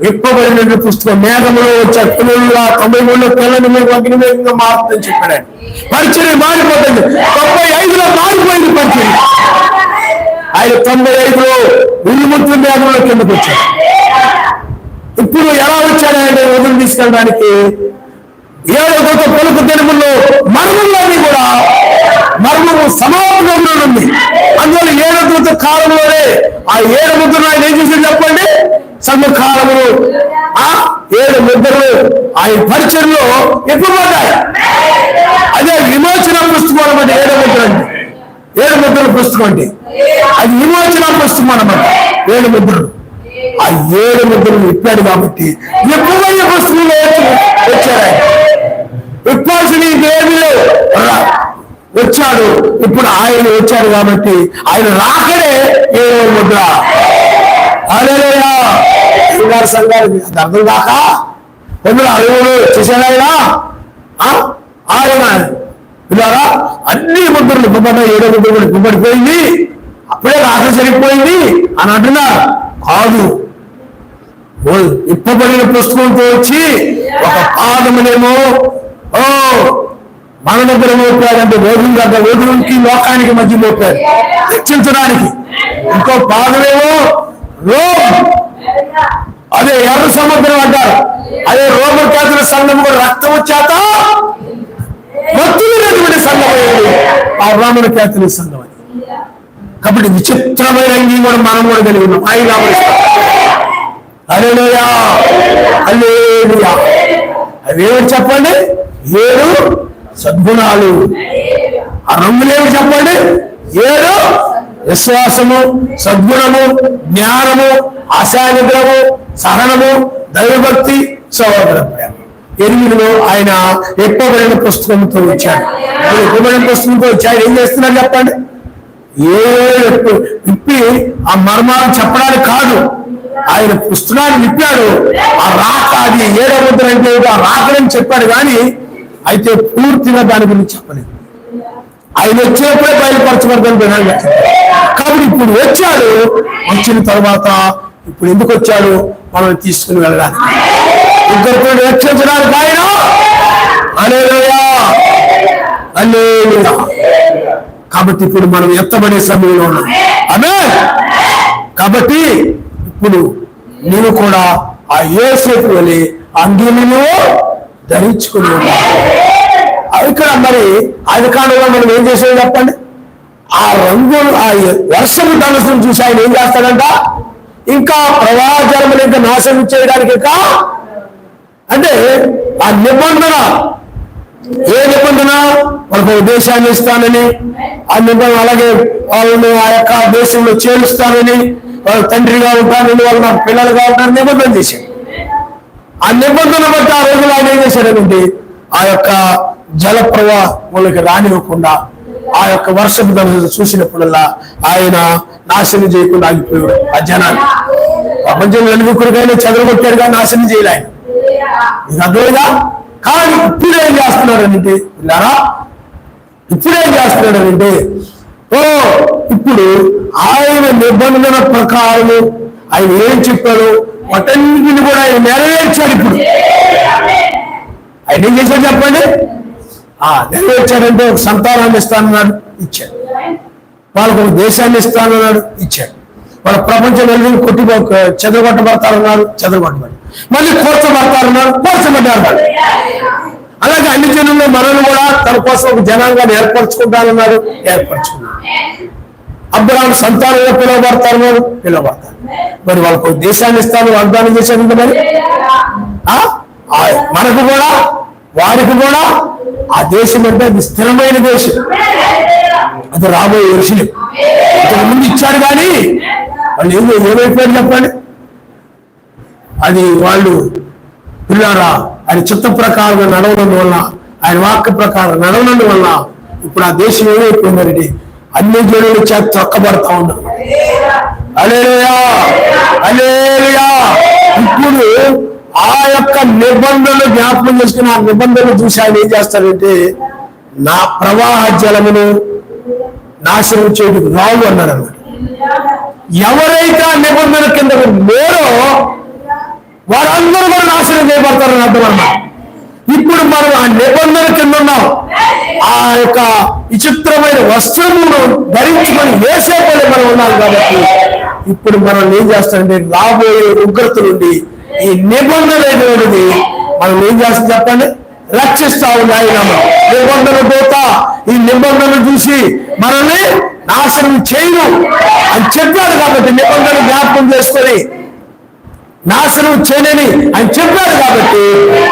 విప్పబడిన పుస్తకం మేఘంలో వచ్చాడు. 1993లో తెల్లని మేఘం అగ్నిమేఘంగా మారుతుందని చెప్పాడు. పరిచయం మారిపోతుంది. 95లో మారిపోయింది పరిచయం. ఆయన 95లో ఉల్లిముత్తు మేఘంలో కిందకు వచ్చాడు. ఇప్పుడు ఎలా వచ్చాడు ఆయన వదిలి తీసుకెళ్ళడానికి? 7వ దూత పలుకు దినముల్లో మరణంలోని కూడా మరణము సమాప్తంలో ఉంది. అందువల్ల 7వ దూత కాలంలోనే ఆ 7 ముద్రలు ఆయన ఏం చేశాడు చెప్పండి, సంఘకాలములు ఆ 7 ముద్రలు ఆయన పరిచయంలో ఇవ్వబడ్డాయి. అదే విమోచన పుస్తకం అన్నమాట. 7వ ముద్ర అంటే 7 ముద్రల పుస్తకం అంటే అది విమోచన పుస్తకం అన్నమాట. 7 ముద్రలు, ఆ 7 ముద్రలు ఇప్పాడు కాబట్టి ఎక్కువైన పుస్తకంలో వచ్చారు. విప్పాల్సిన ఏమీలో వచ్చాడు. ఇప్పుడు ఆయన వచ్చాడు కాబట్టి ఆయన రాకడే 7వ ముద్ర. హల్లెలూయా. సంఘానికి అర్థం కాక 1960లో చేశాడు ఆయన ఇలా అన్ని ముద్రలు ఇవ్వబడ్డాయి. 7వ ముద్ర కూడా ఇవ్వబడిపోయింది. అప్పుడే రాక సరిపోయింది అని అంటున్నారు. కాదు, ఇప్పబడిన పుస్తకంతో వచ్చి ఒక పాదమునేమో మన దగ్గర మోపాడంటే వేదులకి లోకానికి మధ్య మోపాడు రక్షించడానికి. ఇంకో పాదమేమో రోమ్, అదే ఎర్ర సముద్రం అంటారు. అదే రోమన్ క్యాథలిక్ సంఘం కూడా రక్తం వచ్చాక మత్తులైనటువంటి సంఘం అయింది ఆ రోమన్ క్యాథలిక్ సంఘం అని. కాబట్టి విచిత్రమైన అంగీ కూడా మనం కూడా కలిగి ఉన్నాం. ఆయన హల్లెలూయా హల్లెలూయా. అవేమిటి చెప్పండి? 7 సద్గుణాలు. ఆ రంగులేమి చెప్పండి? 7 విశ్వాసము, సద్గుణము, జ్ఞానము, ఆశానిగ్రహము, సహనము, దైవభక్తి, సహోదర ప్రేమ. 8లో ఆయన ఎక్కువబడిన పుస్తకంతో వచ్చాడు. ఎక్కువబడిన పుస్తకంతో వచ్చాడు. ఏం చేస్తున్నారు చెప్పండి? విప్పి ఆ మర్మాలు చెప్పడానికి కాదు, ఆయన పుస్తకాన్ని విప్పాడు. ఆ రాక, అది 7వ ముద్ర అంటే ఆ రాకని చెప్పాడు కానీ అయితే పూర్తిగా దాని గురించి చెప్పలేదు. ఆయన వచ్చేప్పుడే బయలుపరచబడతాను విధానం. కాబట్టి ఇప్పుడు వచ్చాడు. వచ్చిన తర్వాత ఇప్పుడు ఎందుకు వచ్చాడు? మనం తీసుకుని వెళ్ళడానికి, ఇద్దరితో రక్షించడానికి ఆయన. హల్లెలూయా హల్లెలూయా. కాబట్టి ఇప్పుడు మనం ఎత్తబడే సమయంలో ఉన్నాం. ఆమేన్. కాబట్టి ఇప్పుడు నేను కూడా ఆ యోసేపు వలె అంగీలను ధరించుకుని ఉన్నాను. ఇక్కడ మరి ఆది కాలంలో మనం ఏం చేసేది చెప్పండి? ఆ రంగులు, ఆ వర్షము ధనుసును చూసి ఆయన ఏం చేస్తాడంట? ఇంకా ప్రవాహజలములు ఇంకా నాశనం చేయడానికి ఇంకా అంటే ఆ నిబంధన, ఏ నిబంధన? వాళ్ళకు ఒక దేశాన్ని ఇస్తానని, ఆ నిబంధన అలాగే వాళ్ళని ఆ యొక్క దేశంలో చేరుస్తానని, వాళ్ళ తండ్రిగా ఉంటానని, వాళ్ళు నాకు పిల్లలుగా ఉంటారని నిబంధన చేశాడు. ఆ నిబంధన బట్టి ఆ రోజులు ఆయన ఏం చేశాడనంటే ఆ యొక్క జల ప్రవాహంలోకి రానివ్వకుండా ఆ యొక్క వర్షపు ధరలు చూసినప్పుడల్లా ఆయన నాశనం చేయకుండా ఆగిపోయాడు ఆ జనాన్ని. ప్రపంచంలో నలుగురికైనా చెదరగొట్టాడు కానీ నాశనం చేయలే ఆయన. ఇది అర్థమైందా? కానీ ఇప్పుడు ఏం చేస్తున్నాడనంటే ఇలారా, ఇప్పుడు ఏం చేస్తున్నాడనంటే ఇప్పుడు ఆయన నిబంధన ప్రకారం ఆయన ఏం చెప్పాడు వాటన్నిటిని కూడా ఆయన నెరవేర్చాడు. ఇప్పుడు ఆయన ఏం చేశాడు చెప్పండి? నెరవేర్చాడంటే ఒక సంతానాన్ని ఇస్తానన్నాడు, ఇచ్చాడు. వాళ్ళకు ఒక దేశాన్ని ఇస్తానన్నాడు, ఇచ్చాడు. వాళ్ళ ప్రపంచం వెళ్ళి చెదరగొట్టబడతారన్నాడు, చెదరగొట్టబడి మళ్ళీ కూర్చోబడతారన్నాడు, కూర్చోబడ్డారు. అలాగే అన్ని జనుల్లో మనల్ని కూడా తన కోసం ఒక జనాంగాన్ని ఏర్పరచుకుంటానన్నాడు, ఏర్పరచుకున్నాడు. అబ్రహాం సంతానంగా పిలువబడతారన్నాడు, పిలువబడతారు. మరి వాళ్ళకు దేశాన్ని ఇస్తాను వాగ్దానం చేశాడు. మరి మనకు కూడా వారికి కూడా ఆ దేశం అంటే అది స్థిరమైన దేశం, అది రాబోయే ఋషులు ఇంతకు ముందు ఇచ్చాడు. కానీ వాళ్ళు ఏమైపోయారు చెప్పండి? అది వాళ్ళు పిల్లారా ఆయన చిత్త ప్రకారం నడవడం వల్ల, ఆయన వాక్య ప్రకారం నడవడం వల్ల ఇప్పుడు ఆ దేశం ఏమైపోయిందంటే అన్ని జనులు చేత తొక్కబడతా ఉన్నారు. హల్లెలూయా, హల్లెలూయా. ఇప్పుడు ఆ యొక్క నిబంధనలు జ్ఞాపకం చేసుకుని ఆ నిబంధనలు చూసి ఆయన ఏం చేస్తాడంటే నా ప్రవాహ జలమును నాశనం చేయడానికి రావు అన్నాడు అన్నమాట. ఎవరైతే ఆ నిబంధన కింద లేరో వారందరూ కూడా నాశనం చేయబడతారని అర్థం అన్నమాట. ఇప్పుడు మనం ఆ నిబంధన కింద ఉన్నాం. ఆ యొక్క విచిత్రమైన వస్త్రమును ధరించుకొని వేసేపల్లి మనం ఉన్నాం. కాబట్టి ఇప్పుడు మనం ఏం చేస్తామంటే రాబోయే ఉగ్రత నుండి ఈ నిబంధన అనేటువంటిది మనం ఏం చేస్తాం చెప్పండి? రక్షిస్తా ఉంది ఆయన. నిబంధన దూత ఈ నిబంధన చూసి మనల్ని నాశనం చేయను అని చెప్పాడు. కాబట్టి నిబంధన జ్ఞాపకం చేసుకొని నాశనం చేయని అని చెప్పాడు. కాబట్టి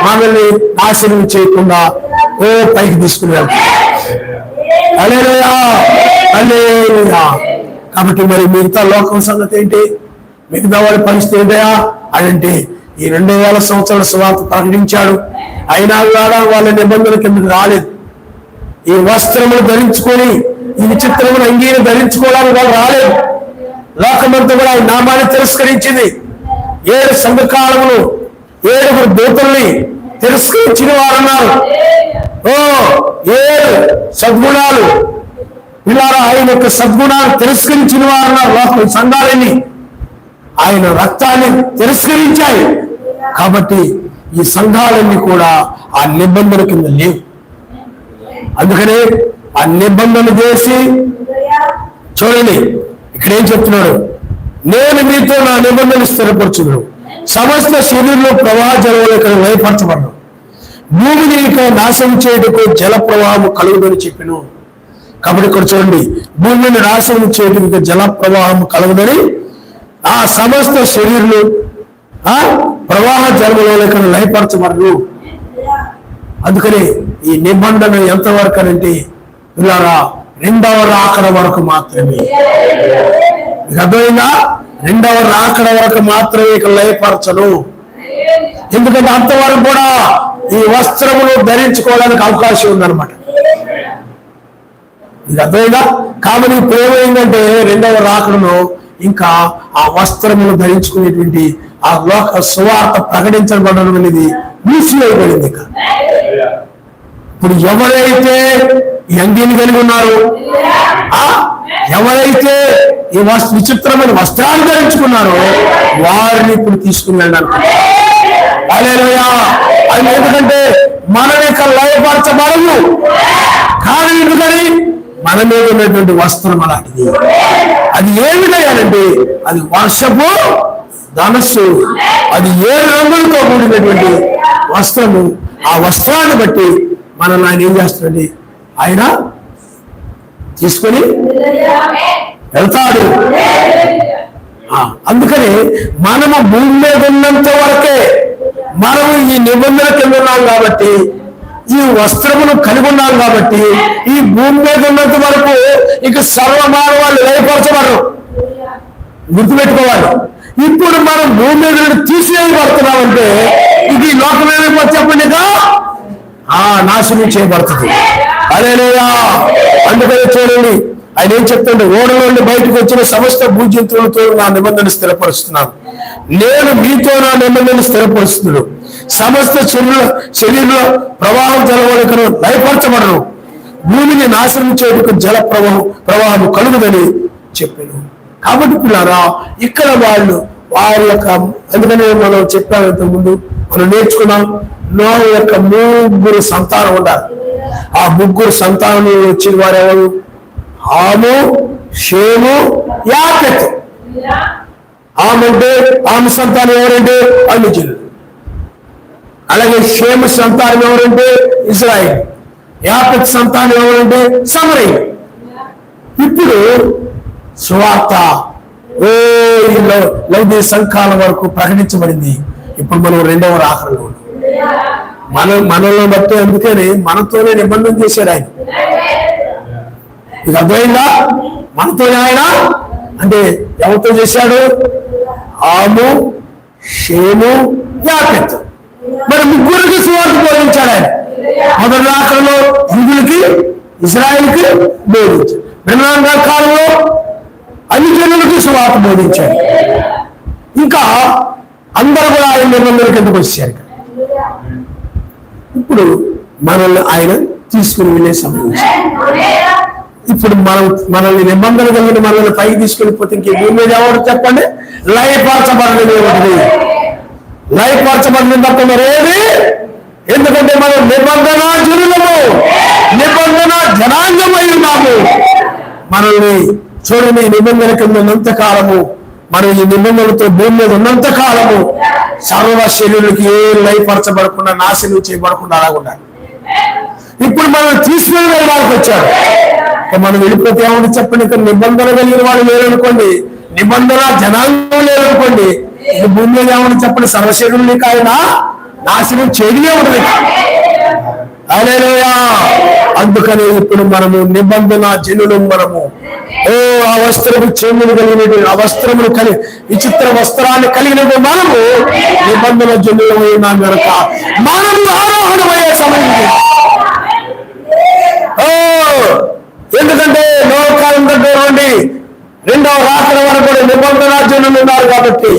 మనల్ని నాశనం చేయకుండా పైకి తీసుకుని వెళ్తాం. హల్లెలూయా, హల్లెలూయా. కాబట్టి మరి మిగతా లోకం సంగతి ఏంటి? మిగతా వాడి పరిస్థితి ఏంటయా అంటే ఈ 2000 సంవత్సరాల సువార్త ప్రకటించాడు, అయినా కూడా వాళ్ళ నిబంధన కిందకి రాలేదు. ఈ వస్త్రములు ధరించుకొని ఈ విచిత్రములు అంగీని ధరించుకోవడానికి వాళ్ళు రాలేదు. లోకమంతా కూడా ఆయన నామాన్ని తిరస్కరించింది. 7 సంఘకాలములు 7 దూతల్ని తిరస్కరించిన వారు అన్నారు. 7 సద్గుణాలు ఇలా ఆయన యొక్క సద్గుణాలు తిరస్కరించిన వారు అన్నారు. లోక సంఘాలన్నీ ఆయన రక్తాన్ని తిరస్కరించాయి. కాబట్టి ఈ సంఘాలన్నీ కూడా ఆ నిబంధన కింద లేవు. అందుకనే ఆ నిబంధన చేసి చూడండి ఇక్కడ ఏం చెప్తున్నాడు? నేను మీతో నా నిబంధన స్థిరపరచును, సమస్త శరీరంలో ప్రవాహ జలములు ఇక్కడ లయపరచబడను, భూమిని ఇక్కడ నాశనం చేయటకు జల ప్రవాహము కలుగుదని చెప్పాను. కాబట్టి ఇక్కడ చూడండి, భూమిని నాశనం చేయటకు జల ప్రవాహము కలుగుదని ఆ సమస్త శరీరంలో ప్రవాహ జలముల ఇక్కడ లయపరచబడను. అందుకని ఈ నిబంధన ఎంతవరకు అంటే ఇలారా 2వ రాకడ వరకు మాత్రమే. అర్థమైందా? 2వ రాకడ వరకు మాత్రమే ఇక లయపరచను. ఎందుకంటే అంతవరకు కూడా ఈ వస్త్రములు ధరించుకోవడానికి అవకాశం ఉందన్నమాట. ఇది అర్థమైందా? కాబట్టి ఇప్పుడు ఏమైందంటే 2వ రాకడను ఇంకా ఆ వస్త్రములు ధరించుకునేటువంటి ఆ లోక సువార్త ప్రకటించబడడం అనేది మూసివేయబడింది. ఇక ఇప్పుడు ఎవరైతే ఈ అంగీని కలిగి ఉన్నారు, ఎవరైతే ఈ విచిత్రమైన వస్త్రాలు ధరించుకున్నారో వారిని ఇప్పుడు తీసుకుని వెళ్ళాలి. హల్లెలూయా. అది ఎందుకంటే మనం ఇక లయపరచబడము. కానీ ఎందుకని? మన మీద ఉన్నటువంటి వస్త్రం అలాంటిది. అది ఏమిటంటే అది వర్షపు ధనస్సు, అది 7 రంగులతో కూడినటువంటి వస్త్రము. ఆ వస్త్రాన్ని బట్టి మనల్ని ఆయన ఏం చేస్తాడండి? ఆయన తీసుకొని వెళ్తాడు. అందుకని మనము భూమి మీద ఉన్నంత వరకే మనము ఈ నిబంధన కింద ఉన్నాం. కాబట్టి ఈ వస్త్రమును కలిగి ఉన్నాం కాబట్టి ఈ భూమి మీద ఉన్నంత వరకు ఇక సర్వమానవాళ్ళు లయపరచబడరు. గుర్తుపెట్టుకోవాలి. ఇప్పుడు మనం భూమి మీద తీసివేయబడుతున్నామంటే ఇది లోకం ఏమైపోతే చెప్పండి, నాశనం చేయబడుతుంది. హల్లెలూయా. అందుకని చూడండి, ఆయన ఏం చెప్తుండే, ఓడలో నుండి బయటకు వచ్చిన సమస్త భూజంతువులతో నా నిబంధన స్థిరపరుస్తున్నాను, నేను మీతో నా నిబంధన స్థిరపరుస్తున్నాను. సమస్త శరీరంలో ప్రవాహం జలవలకను లయపరచబడను, భూమిని నాశనం చేయడానికి జల ప్రవాహం కలుగుదని చెప్పాను. కాబట్టి పిల్లారా, ఇక్కడ వారి యొక్క, అందుకనే మనం చెప్పాము ఇంతకుముందు, మనం నేర్చుకున్నాం, నోహు యొక్క 3 సంతానం ఉండాలి. ఆ 3 సంతానం వచ్చిన వారు ఎవరు? హాము, షేము, యాపెతు. ఆమె సంతానం ఎవరంటే అనుజులు. అలాగే షేము సంతానం ఎవరంటే ఇజ్రాయిల్. యాపెతు సంతానం ఎవరంటే సమరయులు. ఇప్పుడు సువార్త లౌదీ సంఘాల వరకు ప్రకటించబడింది. ఇప్పుడు మనం 2వ రాకడలో ఉన్నాం. మనలో బట్టి, అందుకని మనతోనే నిబంధన చేశాడు ఆయన. ఇది అర్థమైందా? మనతోనే ఆయన అంటే ఎవరితో చేశాడు? ఆము, షేము, యాపెతు. మరి 3కి సువార్త బోధించాడు ఆయన. మొదటి రాకడలో యూదులకి, ఇజ్రాయిల్కి బోధించాడు. 2వ కాలంలో అన్ని జనులకి సువార్త బోధించాడు. ఇంకా అందరూ కూడా ఆయన నిబంధనల కిందకు వచ్చారు. ఇప్పుడు మనల్ని ఆయన తీసుకుని వెళ్ళే సమయం. ఇప్పుడు మనల్ని నిబంధన కలిగిన మనల్ని పైకి తీసుకెళ్ళిపోతే ఇంకే భూమి మీద ఎవరు చెప్పండి? లయపరచబడినది ఏమిటి? లయపరచబడిన తప్ప మరేది? ఎందుకంటే మనం నిబంధన జనులము, నిబంధన జనాంగమై ఉన్నాము. మనల్ని చూడని నిబంధన కింద ఉన్నంత కాలము, మనం ఈ నిబంధనలతో భూమి మీద ఉన్నంత కాలము సర్వ శరీరులకి ఏ లయపరచబడకుండా, నాశనం చేయబడకుండా అలాగుండాలి. ఇప్పుడు మనం తీసుకుని వాళ్ళకి వచ్చారు. మనం వెళ్ళిపోతే ఏమని చెప్పండి, ఇక్కడ నిబంధన కలిగిన వాళ్ళు లేరనుకోండి, నిబంధన జనాంగం లేరనుకోండి, ఇది భూమి మీద ఏమని చెప్పండి, సర్వశరీరులకి ఆయన నాశనం చేయడమే ఉంటుంది. హల్లెలూయా. అందుకని ఇప్పుడు మనము నిబంధన జనులు. మనము ఆ వస్త్రము చెమ్ములు కలిగినటువంటి, ఆ వస్త్రములు విచిత్ర వస్త్రాన్ని కలిగినటువంటి మనము నిబంధన జనులు ఉన్నాం కనుక మనము ఆరోహణమయ్యే సమయం. ఎందుకంటే లోకాలం దగ్గర నుండి 2వ రాకడ వరకు కూడా నిబంధన జనులు ఉన్నారు కాబట్టి,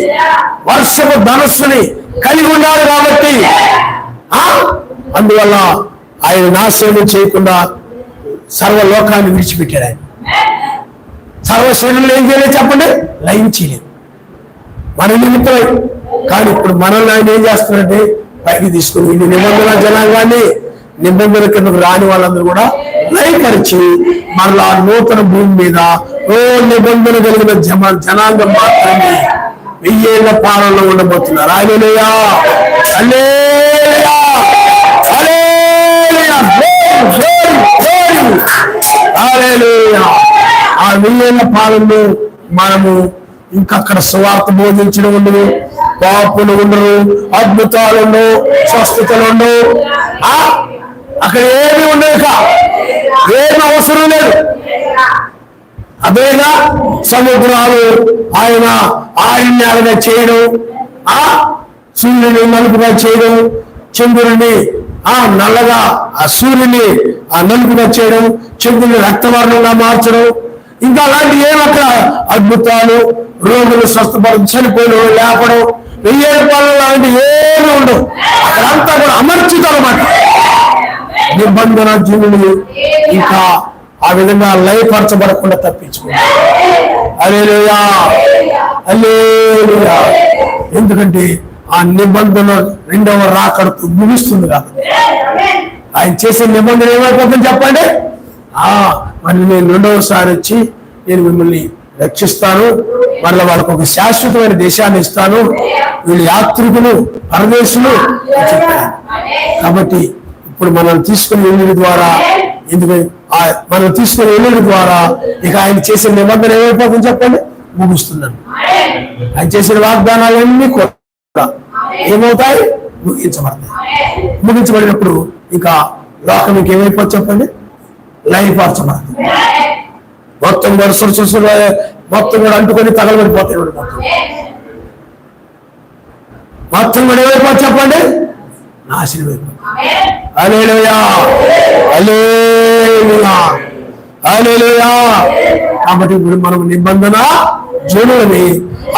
వర్షపు ధనస్సుని కలిగి ఉన్నారు కాబట్టి, అందువల్ల ఆయన నాశనం చేయకుండా సర్వలోకాన్ని విడిచిపెట్టాడు. ఆయన సర్వశరీరులు ఏం చేయలేదు చెప్పండి? లయించలేదు మన నిమిత్తమై. కానీ ఇప్పుడు మనల్ని ఆయన ఏం చేస్తున్నారంటే పైకి తీసుకుని వీళ్ళు నిబంధన జనాంగాన్ని, నిబంధన కిందకు రాని వాళ్ళందరూ కూడా లయపరిచి మరలా నూతన భూమి మీద నిబంధన కలిగిన జనాంగం మాత్రమే 1000 ఏళ్ల పాలనలో ఉండబోతున్నారు. హల్లెలూయా, హల్లెలూయా, హల్లెలూయా, హల్లెలూయా. ఆ 1000 ఏళ్ల పాలనలో మనము ఇంకా అక్కడ సువార్త బోధించడం ఉండదు, పాపులు ఉండరు, అద్భుతాలు ఉండవు, స్వస్థతలు ఉండవు. అక్కడ ఏమి ఉండదు, ఏమి అవసరం లేదు. అదేగా సముద్రాలు ఆయన్ని చేయడం, సూర్యుని నలుపుగా చేయడం, చంద్రుడిని నల్లగా, ఆ సూర్యుని నలుపుగా చేయడం, చంద్రుని రక్తవర్ణంగా మార్చడం, ఇంకా అలాంటి ఏమి అక్కడ అద్భుతాలు, రోగులు స్వస్థపడడం, చనిపోయిన లేపడం, 1000 ఏళ్ల పాలన లాంటి ఏమి ఉండవు. అక్కడంతా కూడా అమర్చితం అన్నమాట. నిబంధన జీవులు ఇంకా ఆ విధంగా లయపరచబడకుండా తప్పించుకుంటారు. హల్లెలూయా, హల్లెలూయా. ఎందుకంటే ఆ నిబంధన 2వ రాకడతో ముగిస్తుంది కాబట్టి. ఆయన చేసే నిబంధన ఏమైపోతుంది చెప్పండి? మరి నేను 2వసారి వచ్చి నేను మిమ్మల్ని రక్షిస్తాను, మళ్ళీ వాళ్ళకు ఒక శాశ్వతమైన దేశాన్ని ఇస్తాను, వీళ్ళు యాత్రికులు, పరదేశులు చెప్పారు. కాబట్టి ఇప్పుడు మనం తీసుకుని వెళ్ళడం ద్వారా, ఎందుకంటే మనం తీసుకుని వెళ్ళడం ద్వారా ఇక ఆయన చేసిన నిబంధన ఏమైపోతుంది చెప్పండి? ముగుస్తున్నాను. ఆయన చేసిన వాగ్దానాలన్నీ కూడా ఏమవుతాయి? ముగించబడతాయి. ముగించబడినప్పుడు ఇంకా లోకం మీకు ఏమైపోతుంది చెప్పండి, లయపరచబడుతుంది. మొత్తం కూడా సురసులు మొత్తం కూడా అంటుకొని తగలబడిపోతాయి. మొత్తం కూడా ఏమైపోతుంది చెప్పండి, నాశనం అయిపోతుంది. హల్లెలూయా, హల్లెలూయా, హల్లెలూయా. కాబట్టి ఇప్పుడు మనం నిబంధన జనులని.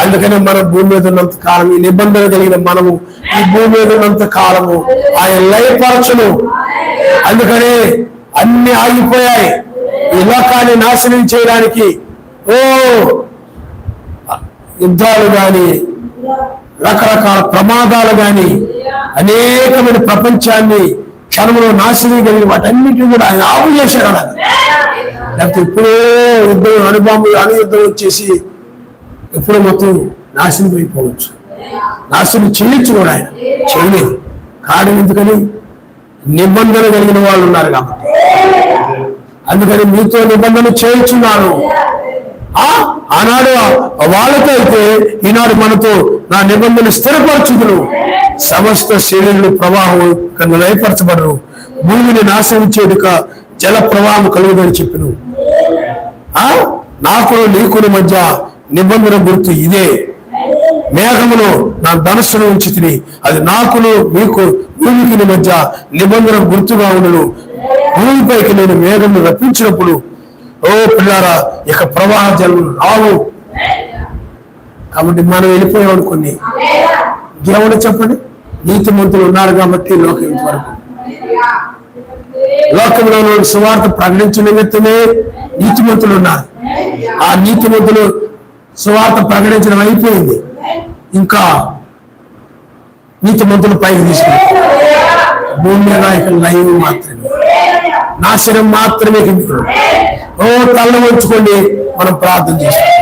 అందుకనే మనం భూమి మీద ఉన్నంత కాలం, ఈ నిబంధన కలిగిన మనము ఈ భూమి మీద ఉన్నంత కాలము ఆయన లయపరచును. అందుకనే అన్ని ఆగిపోయాయి. ఈ లోకాన్ని నాశనం చేయడానికి యుద్ధాలు గాని, రకరకాల ప్రమాదాలు గాని, అనేకమైన ప్రపంచాన్ని క్షణంలో నాశనం కలిగి వాటన్నిటిని కూడా ఆయన ఆపు చేశాడు. అలాగే లేకపోతే ఇప్పుడో యుద్ధం అణుయుద్ధం వచ్చేసి ఎప్పుడో మొత్తం నాశనం అయిపోవచ్చు. నాశనం చెల్లించు కూడా ఆయన చేయలేదు. కారణం ఎందుకని, నిబంధన కలిగిన వాళ్ళు ఉన్నారు కాబట్టి. అందుకని మీతో నిబంధన చేయించున్నాను. ఆనాడు వాళ్ళతో అయితే ఈనాడు మనతో నా నిబంధన స్థిరపరచుదును. సమస్త శరీరులు ప్రవాహం లయపరచబడరు. భూమిని నాశనం చేయక జల ప్రవాహం కలుగుదని చెప్పిన నాకును నీకును మధ్య నిబంధన గుర్తు ఇదే. మేఘమును నా ధనస్సును ఉంచి తిని అది నాకును మీకు భూమికి మధ్య నిబంధన గుర్తుగా ఉండను. భూమిపైకి నేను మేఘమును రప్పించినప్పుడు ఓ పిల్లారా ఇక ప్రవాహ జలములు రావు. కాబట్టి మనం వెళ్ళిపోయాం అనుకోండి. దేవుడు చెప్పండి, నీతిమంతులు ఉన్నారు కాబట్టి లోకం ఇంతవరకు. లోకంలో సువార్త ప్రకటించిన నిమిత్తమే నీతిమంతులు ఉన్నారు. ఆ నీతిమంతులు సువార్త ప్రకటించడం అయిపోయింది. ఇంకా నీతిమంతులు పైకి తీసుకుంటారు. భూమి మీద ఇక లైవ్ మాత్రమే, నాశనం మాత్రమే కిందికి. తల్ల వంచుకోండి, మనం ప్రార్థన చేస్తాం.